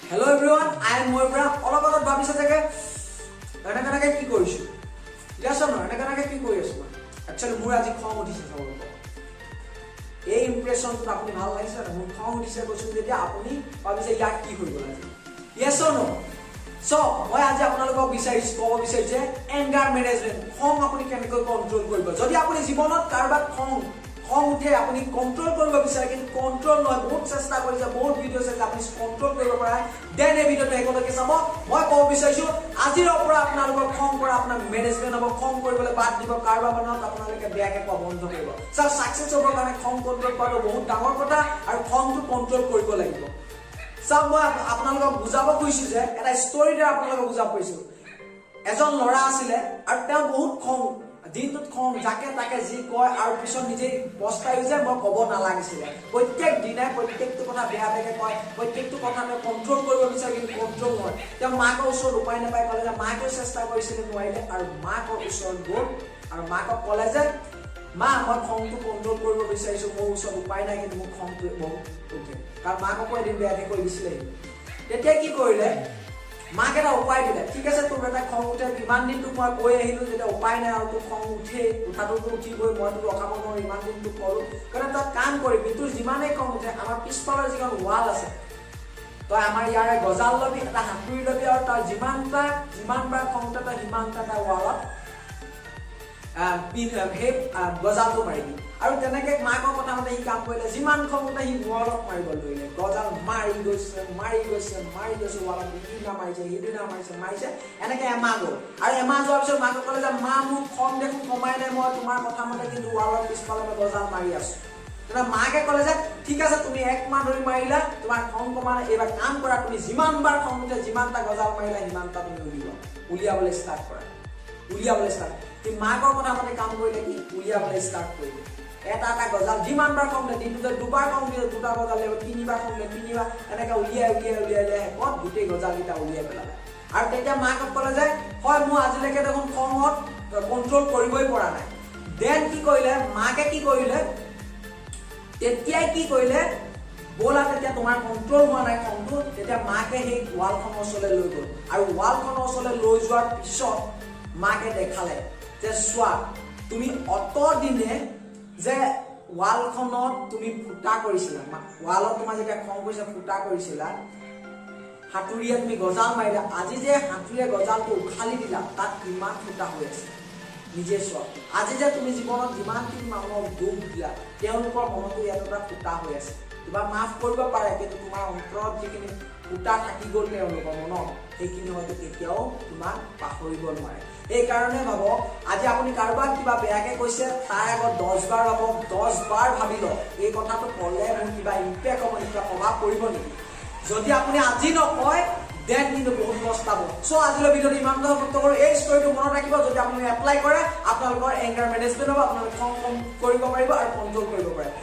Hello everyone, I am Moira. All about ভাবিছে থাকে এনেকে কি কৰিছো ইয়াছ ন এনেকে কি কৰি আছো একচুয়ালি মোৰ আজি খং উঠিছে চাব এই ইমপ্ৰেছনটো আপুনি ভাল লাগিছে না মোৰ খং উঠিছে কৈছো যেতিয়া আপুনি ভাবিছে ইয়াক কি হৈ গল আজি yes or no so মই আজি আপোনালোকক ক'ব বিচাৰিছে এংগাৰ মেনেজমেন্ট খং আপুনি কেনেকৈ কন্ট্ৰোল কৰিব যদি আপুনি জীৱনত কাৰবাক খং উঠে আপুনি কন্ট্ৰোল কৰিব বিচাৰে কিন্তু কন্ট্ৰোল নহয় বহুত চেষ্টা কৰিছে বহুত ভিডিও আছে আপুনি কন্ট্ৰোল কৰিব পাৰে দেন এই ভিডিওটো একলৈকে চাব মই ক'ব বিচাৰিছো আজিৰ পৰা আপোনালোকৰ খং কৰা আপোনাৰ মেনেজমেন্ট হ'ব খং কৰিবলৈ বাদ দিব কাৰবাৰ মনত আপোনালোকে বেয়াকে কোৱা বন্ধ কৰিব সব সাকসেস হ'বৰ কাৰণে খং কন্ট্ৰোল কৰাটো বহুত ডাঙৰ কথা আৰু খংটো কন্ট্ৰোল কৰিব লাগিব সব মই আপোনালোকক বুজাব কৈছো যে এটা ষ্টৰীতে আপোনালোকক বুজাব কৈছো এজন ল'ৰা আছিল আৰু তেওঁ বহুত খং দিনটোত খং যাকে তাকে যি কয় আৰু পিছত নিজে পস্তাই যে মই ক'ব নালাগিছিল প্ৰত্যেক দিনাই প্ৰত্যেকটো কথা বেয়া বেয়াকে কয় প্ৰত্যেকটো কথা মই কন্ট্ৰোল কৰিব বিচাৰে কিন্তু কন্ট্ৰোল নহয় তেওঁ মাকৰ ওচৰত উপায় নাপায় ক'লে যে মাকে চেষ্টা কৰিছিল নোৱাৰিলে আৰু মাকৰ ওচৰত গ'ল আৰু মাকক ক'লে যে মা মই খংটো কন্ট্ৰোল কৰিব বিচাৰিছো মোৰ ওচৰত উপায় নাই কিন্তু মোৰ খংটো বহুত উঠে কাৰণ মাকক এদিন বেয়াকে কৈ দিছিলে তেতিয়া কি কৰিলে মাকে এটা উপায় দিলে ঠিক আছে তোৰ এটা খং উঠে ইমান দিন তোক মই কৈ আহিলো যেতিয়া উপায় নাই আৰু তোৰ খং উঠে উঠাটোতো উঠিবই মই তোক ৰখাব নোৱাৰো ইমান দিন তোক ক'লো কাৰণ তই কাম কৰিবি তোৰ যিমানেই খং উঠে আমাৰ পিছফালৰ যিখন ৱাল আছে তই আমাৰ ইয়াৰে গজাল লবি এটা হাতুৰি লবি আৰু তই যিমানবাৰ খং উঠে তই সিমানটা এটা ৱালত গজালটো মাৰিবি আৰু তেনেকে মাকৰ কথা মতে সি কাম কৰিলে যিমান খং উঠে সি ৱালত মাৰিব ধৰিলে গজাল মাৰি গৈছে ৱালত সিদিনা মাৰিছে এনেকে এমাহ গ'ল আৰু এমাহ যোৱাৰ পিছত মাকে ক'লে যে মা মোক খং দেখোন কমাই নাই মই তোমাৰ কথা মতে কিন্তু ৱালত পিছফালে গজাল মাৰি আছো তেতিয়া মাকে ক'লে যে ঠিক আছে তুমি এক মাহ ধৰি মাৰিলা তোমাৰ খং কমালে এইবাৰ কাম কৰা তুমি যিমানবাৰ খং উঠে যিমানটা গজাল মাৰিলা সিমানটা তুমি উলিয়াবলৈ ষ্টাৰ্ট কৰা তুমি মাকৰ কথা মতে কাম কৰিলে কি উলিয়াবলৈ ষ্টাৰ্ট কৰিলে এটা গজাল যিমানবাৰ খং উঠে দিনটোতে দুবাৰ খং উঠিলে দুটা গজাল লাগিব তিনিবাৰ খং উঠিলে তিনিবাৰ এনেকে উলিয়াই শেষত গোটেই গজালকেইটা উলিয়াই পেলালে আৰু তেতিয়া মাকক ক'লে যে হয় মোৰ আজিলৈকে দেখোন খঙত কণ্ট্ৰোল কৰিবই পৰা নাই দেন কি কৰিলে মাকে কি কৰিলে তেতিয়াই কি কৰিলে বলা তেতিয়া তোমাৰ কণ্ট্ৰোল হোৱা নাই খংটো তেতিয়া মাকে সেই ৱালখনৰ ওচৰলৈ লৈ গ'ল আৰু ৱালখনৰ ওচৰলৈ লৈ যোৱাৰ পিছত মাকে দেখালে যে চোৱা তুমি অত দিনে যে ৱালখনত তুমি ফুটা কৰিছিলা ৱালত তোমাৰ যেতিয়া খং কৰিছে ফুটা কৰিছিলা হাতুৰিয়ে তুমি গজাল মাৰিলা আজি যে হাতুৰিয়ে গজালটো উখালি দিলা তাত কিমান ফুটা হৈ আছে নিজে চোৱা আজি যে তুমি জীৱনত যিমানখিনি মানুহক দুখ দিলা তেওঁলোকৰ মনতো ইয়াত এটা ফুটা হৈ আছে কিবা মাফ কৰিব পাৰে কিন্তু তোমাৰ অন্তৰত যিখিনি ফুটা থাকি গ'ল তেওঁলোকৰ মনত সেইখিনি হয়তো কেতিয়াও তোমাক পাহৰিব নোৱাৰে এই কাৰণে ভাবক আজি আপুনি কাৰোবাক কিবা বেয়াকে কৈছে তাৰ আগত 10 বাৰ ভাবক 10 বাৰ ভাবি লওক এই কথাটো ক'লে মোৰ কিবা ইম্পেক্ট হ'ব নেকি প্ৰভাৱ পৰিব নেকি যদি আপুনি আজি নকয় দেন কিন্তু বহুত পস্তাব সো আজিলৈ ভিডিঅ'টো ইমান সমাপ্ত কৰো এই ষ্টৰীটো মনত ৰাখিব যদি আপুনি এপ্লাই কৰে আপোনালোকৰ এংগাৰ মেনেজমেন্ট হ'ব আপোনালোকে খং কৰিব পাৰিব আৰু কন্ট্ৰোল কৰিব পাৰিব